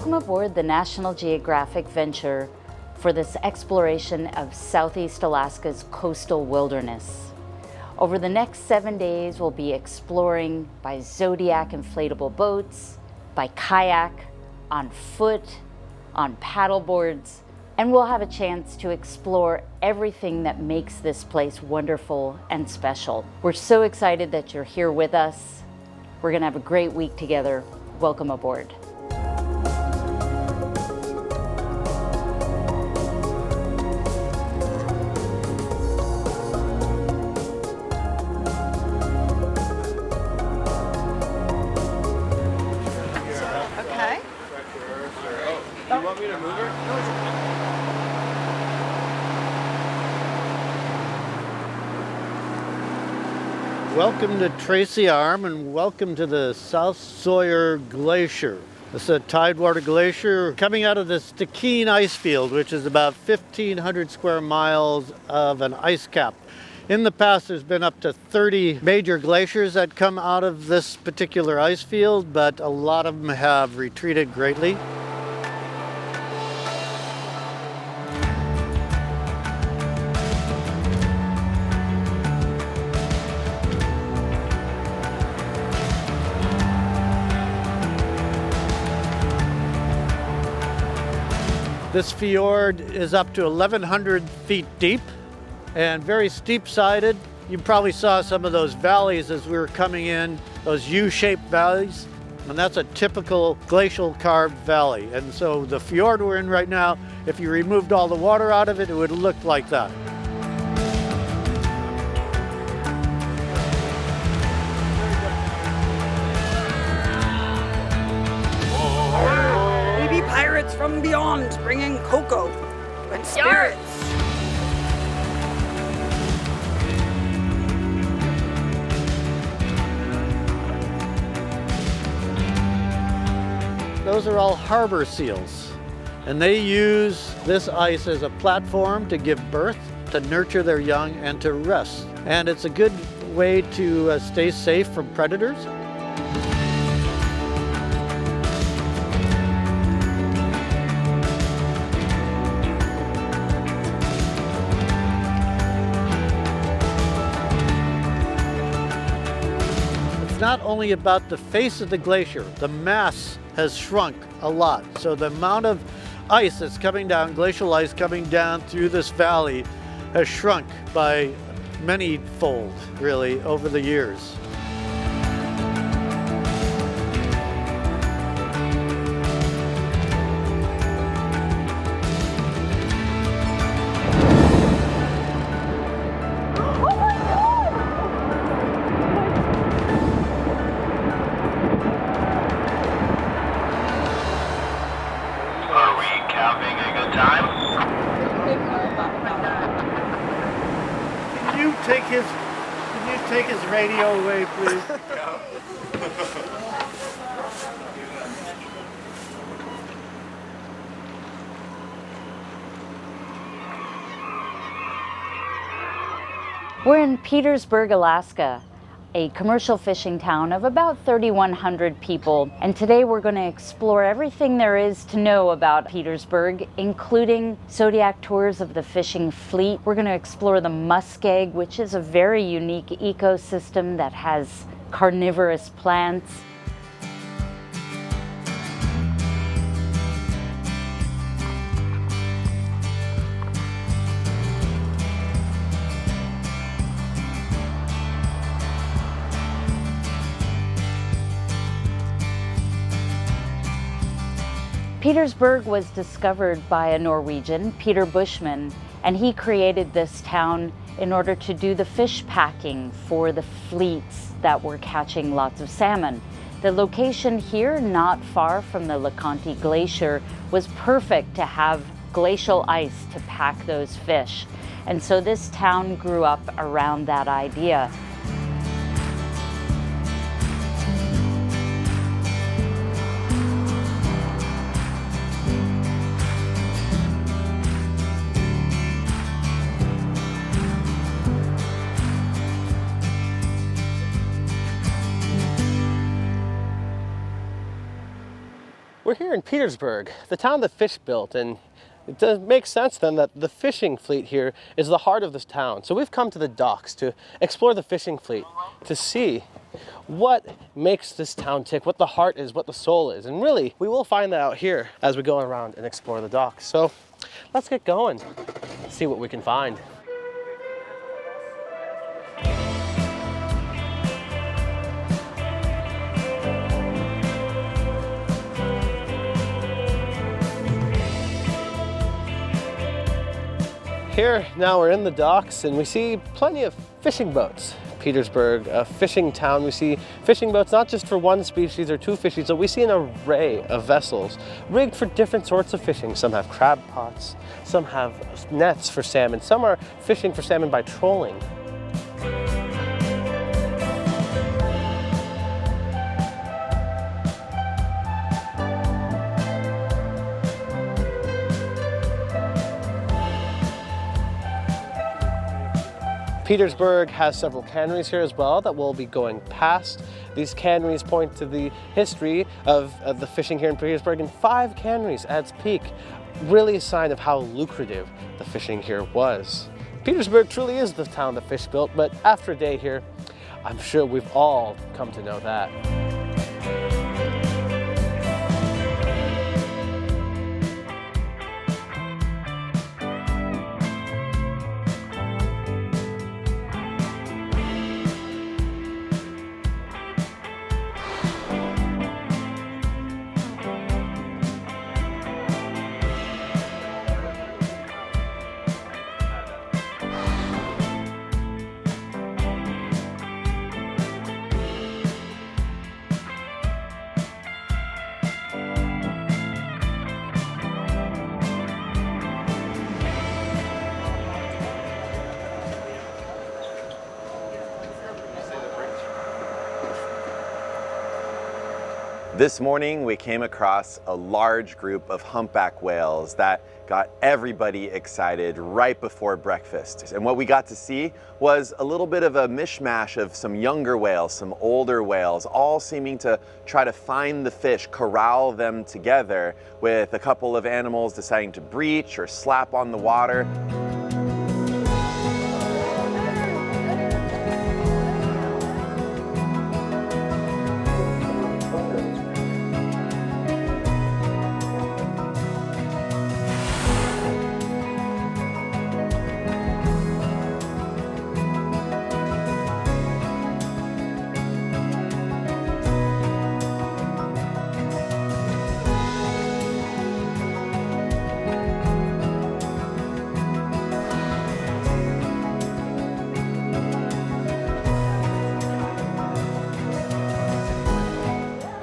Welcome aboard the National Geographic venture for this exploration of Southeast Alaska's coastal wilderness. Over the next 7 days, we'll be exploring by Zodiac inflatable boats, by kayak, on foot, on paddle boards, and we'll have a chance to explore everything that makes this place wonderful and special. We're so excited that you're here with us. We're gonna have a great week together. Welcome aboard. Okay. Do you want me to move her? Welcome to Tracy Arm and welcome to the South Sawyer Glacier. This is a tidewater glacier coming out of the Stikine ice field, which is about 1,500 square miles of an ice cap. In the past, there's been up to 30 major glaciers that come out of this particular ice field, but a lot of them have retreated greatly. This fjord is up to 1,100 feet deep and very steep-sided. You probably saw some of those valleys as we were coming in, those U-shaped valleys, and that's a typical glacial carved valley. And so the fjord we're in right now, if you removed all the water out of it, it would look like that. Pirates from beyond, bringing cocoa and spirits. Those are all harbor seals, and they use this ice as a platform to give birth, to nurture their young, and to rest. And it's a good way to stay safe from predators. It's not only about the face of the glacier, the mass has shrunk a lot. So the amount of ice that's coming down, glacial ice coming down through this valley, has shrunk by many-fold, really, over the years. Can you take his radio away, please? We're in Petersburg, Alaska, a commercial fishing town of about 3,100 people. And today we're going to explore everything there is to know about Petersburg, including Zodiac tours of the fishing fleet. We're going to explore the muskeg, which is a very unique ecosystem that has carnivorous plants. Petersburg was discovered by a Norwegian, Peter Bushman, and he created this town in order to do the fish packing for the fleets that were catching lots of salmon. The location here, not far from the LeConte Glacier, was perfect to have glacial ice to pack those fish. And so this town grew up around that idea. We're here in Petersburg, the town that fish built, and it does make sense then that the fishing fleet here is the heart of this town. So we've come to the docks to explore the fishing fleet, to see what makes this town tick, what the heart is, what the soul is. And really, we will find that out here as we go around and explore the docks. So let's get going, see what we can find. Here, now we're in the docks and we see plenty of fishing boats. Petersburg, a fishing town. We see fishing boats not just for one species or two species, but we see an array of vessels rigged for different sorts of fishing. Some have crab pots, some have nets for salmon, some are fishing for salmon by trolling. Petersburg has several canneries here as well that we'll be going past. These canneries point to the history of the fishing here in Petersburg, and 5 canneries at its peak. Really a sign of how lucrative the fishing here was. Petersburg truly is the town that fish built, but after a day here, I'm sure we've all come to know that. This morning we came across a large group of humpback whales that got everybody excited right before breakfast. And what we got to see was a little bit of a mishmash of some younger whales, some older whales, all seeming to try to find the fish, corral them together, with a couple of animals deciding to breach or slap on the water.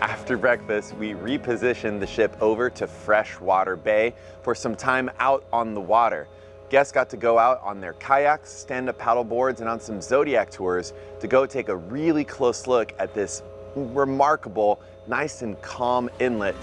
After breakfast, we repositioned the ship over to Freshwater Bay for some time out on the water. Guests got to go out on their kayaks, stand-up paddle boards, and on some Zodiac tours to go take a really close look at this remarkable, nice and calm inlet.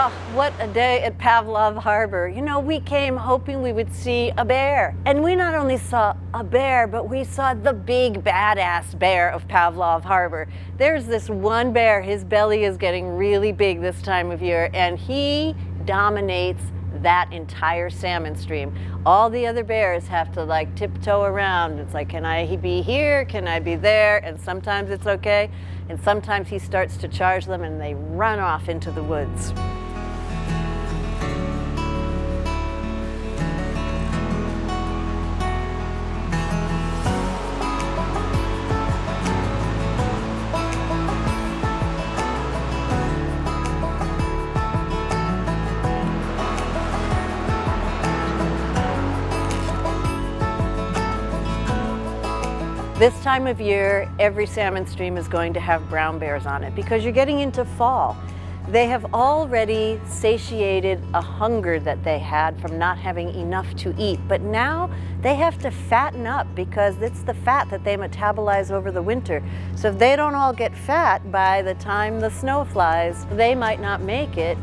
Oh, what a day at Pavlov Harbor. You know, we came hoping we would see a bear. And we not only saw a bear, but we saw the big badass bear of Pavlov Harbor. There's this one bear, his belly is getting really big this time of year, and he dominates that entire salmon stream. All the other bears have to like tiptoe around. It's like, can I be here? Can I be there? And sometimes it's okay. And sometimes he starts to charge them and they run off into the woods. This time of year, every salmon stream is going to have brown bears on it because you're getting into fall. They have already satiated a hunger that they had from not having enough to eat, but now they have to fatten up because it's the fat that they metabolize over the winter. So if they don't all get fat by the time the snow flies, they might not make it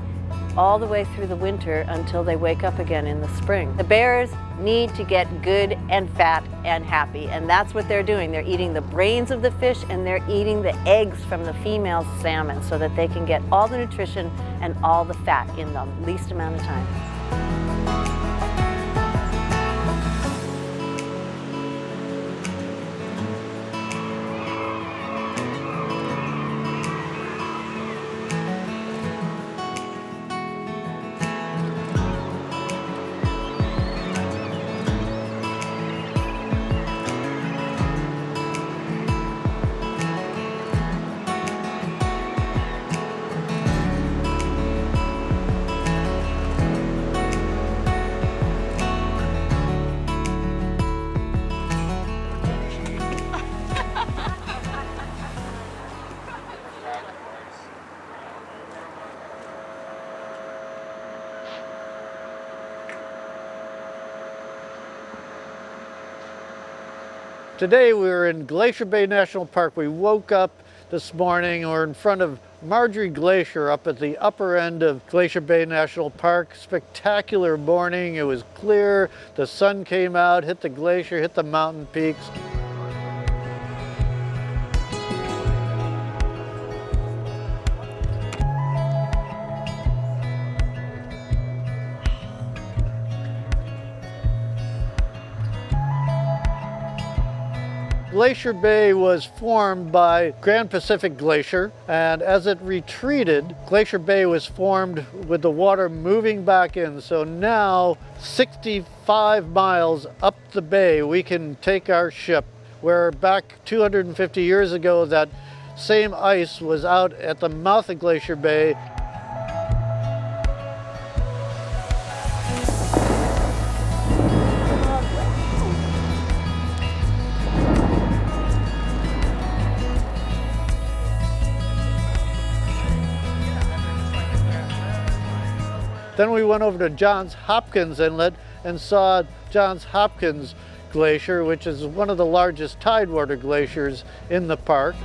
all the way through the winter until they wake up again in the spring. The bears need to get good and fat and happy, and that's what they're doing. They're eating the brains of the fish and they're eating the eggs from the female salmon so that they can get all the nutrition and all the fat in the least amount of time. Today we were in Glacier Bay National Park. We woke up this morning, we're in front of Marjorie Glacier up at the upper end of Glacier Bay National Park. Spectacular morning, it was clear, the sun came out, hit the glacier, hit the mountain peaks. Glacier Bay was formed by Grand Pacific Glacier, and as it retreated, Glacier Bay was formed with the water moving back in. So now, 65 miles up the bay, we can take our ship, where back 250 years ago, that same ice was out at the mouth of Glacier Bay. Then we went over to Johns Hopkins Inlet and saw Johns Hopkins Glacier, which is one of the largest tidewater glaciers in the park.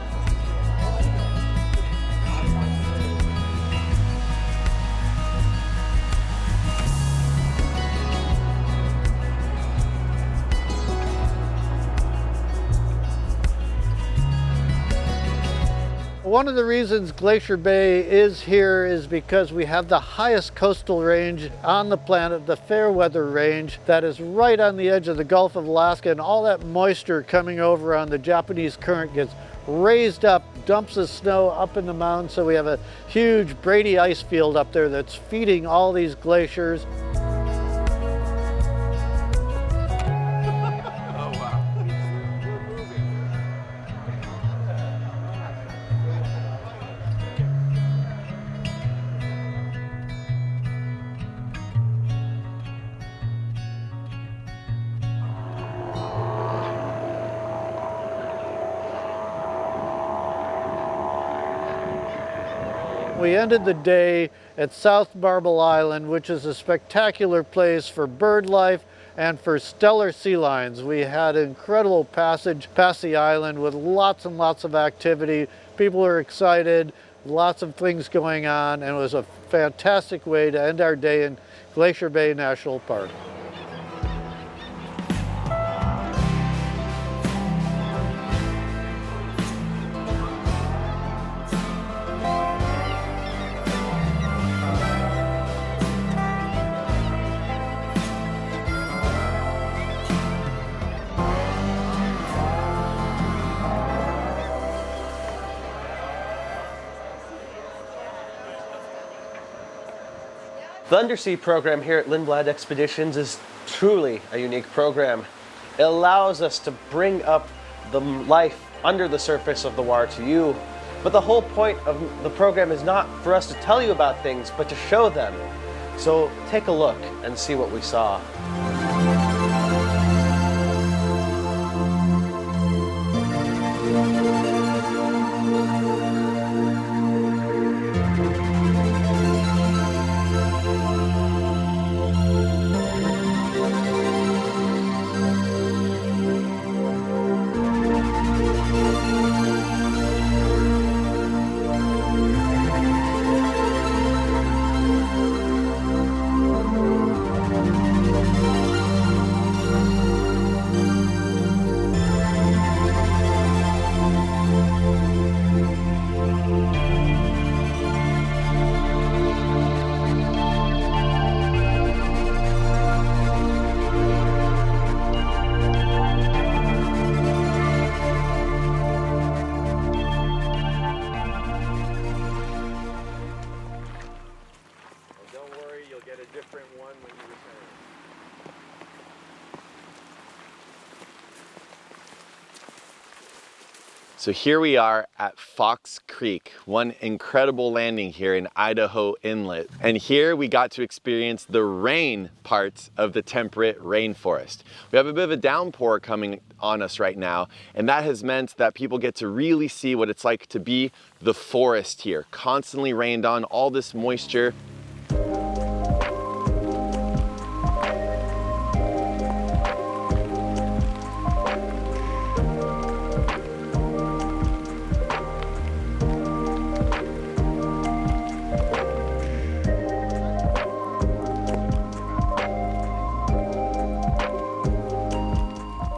One of the reasons Glacier Bay is here is because we have the highest coastal range on the planet, the Fairweather Range, that is right on the edge of the Gulf of Alaska, and all that moisture coming over on the Japanese Current gets raised up, dumps the snow up in the mountains, so we have a huge Brady ice field up there that's feeding all these glaciers. We ended the day at South Marble Island, which is a spectacular place for bird life and for stellar sea lions. We had an incredible passage past the island with lots and lots of activity. People are excited, lots of things going on, and it was a fantastic way to end our day in Glacier Bay National Park. The undersea program here at Lindblad Expeditions is truly a unique program. It allows us to bring up the life under the surface of the water to you. But the whole point of the program is not for us to tell you about things, but to show them. So take a look and see what we saw. So here we are at Fox Creek, one incredible landing here in Idaho Inlet. And here we got to experience the rain parts of the temperate rainforest. We have a bit of a downpour coming on us right now, and that has meant that people get to really see what it's like to be the forest here, constantly rained on, all this moisture.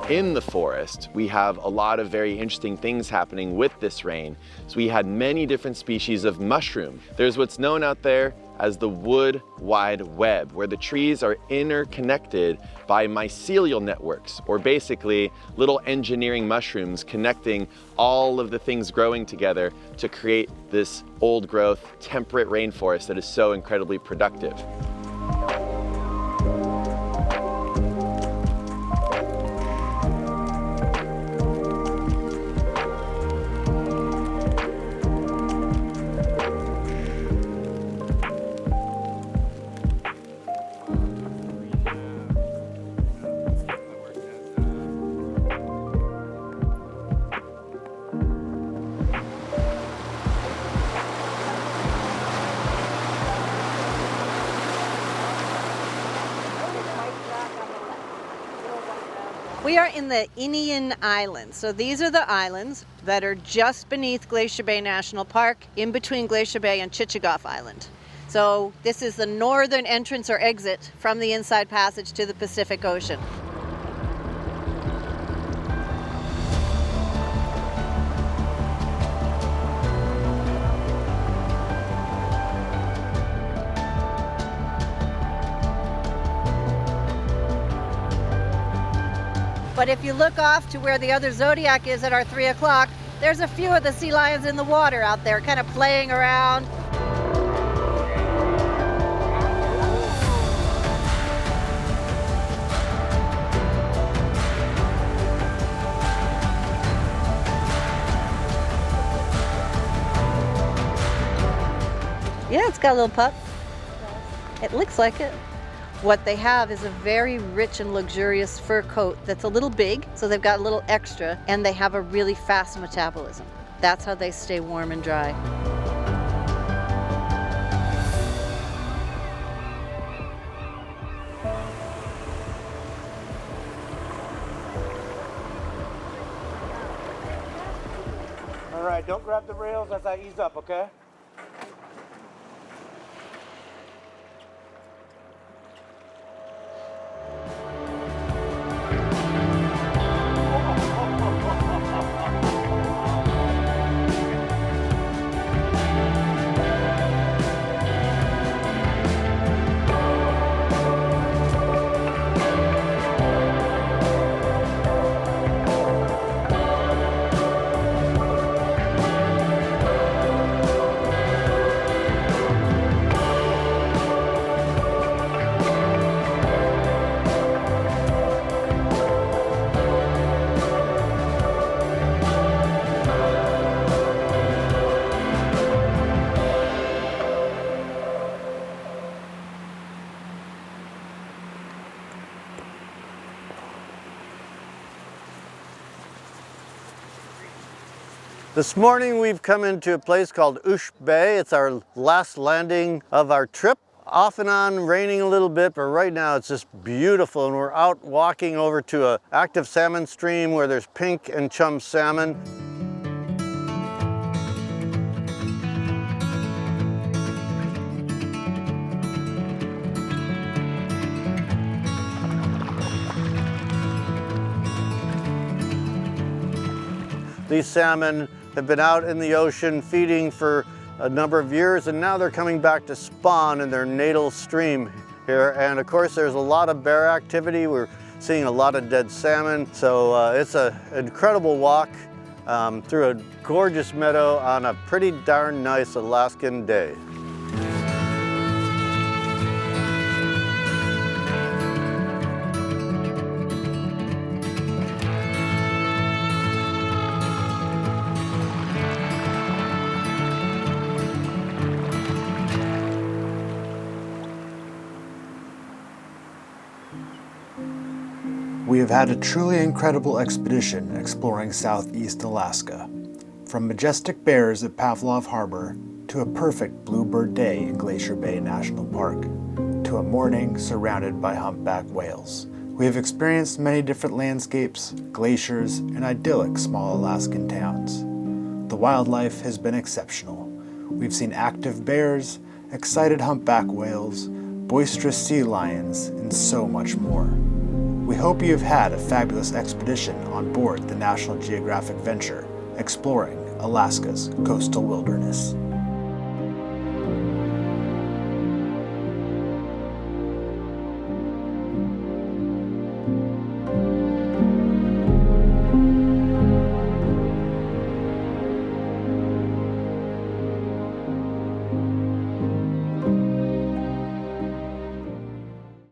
In the forest, we have a lot of very interesting things happening with this rain. So we had many different species of mushroom. There's what's known out there as the wood wide web, where the trees are interconnected by mycelial networks, or basically little engineering mushrooms connecting all of the things growing together to create this old growth, temperate rainforest that is so incredibly productive. We are in the Inuit Islands. So these are the islands that are just beneath Glacier Bay National Park, in between Glacier Bay and Chichagof Island. So this is the northern entrance or exit from the Inside Passage to the Pacific Ocean. But if you look off to where the other Zodiac is at our 3 o'clock, there's a few of the sea lions in the water out there kind of playing around. Yeah, it's got a little pup. It looks like it. What they have is a very rich and luxurious fur coat that's a little big, so they've got a little extra, and they have a really fast metabolism. That's how they stay warm and dry. All right, don't grab the rails as I ease up, okay? This morning we've come into a place called Ush Bay. It's our last landing of our trip. Off and on, raining a little bit, but right now it's just beautiful, and we're out walking over to an active salmon stream where there's pink and chum salmon. These salmon have been out in the ocean feeding for a number of years, and now they're coming back to spawn in their natal stream here. And of course there's a lot of bear activity. We're seeing a lot of dead salmon. So it's an incredible walk through a gorgeous meadow on a pretty darn nice Alaskan day. We have had a truly incredible expedition exploring Southeast Alaska. From majestic bears at Pavlov Harbor, to a perfect bluebird day in Glacier Bay National Park, to a morning surrounded by humpback whales. We have experienced many different landscapes, glaciers, and idyllic small Alaskan towns. The wildlife has been exceptional. We've seen active bears, excited humpback whales, boisterous sea lions, and so much more. We hope you have had a fabulous expedition on board the National Geographic venture, exploring Alaska's coastal wilderness.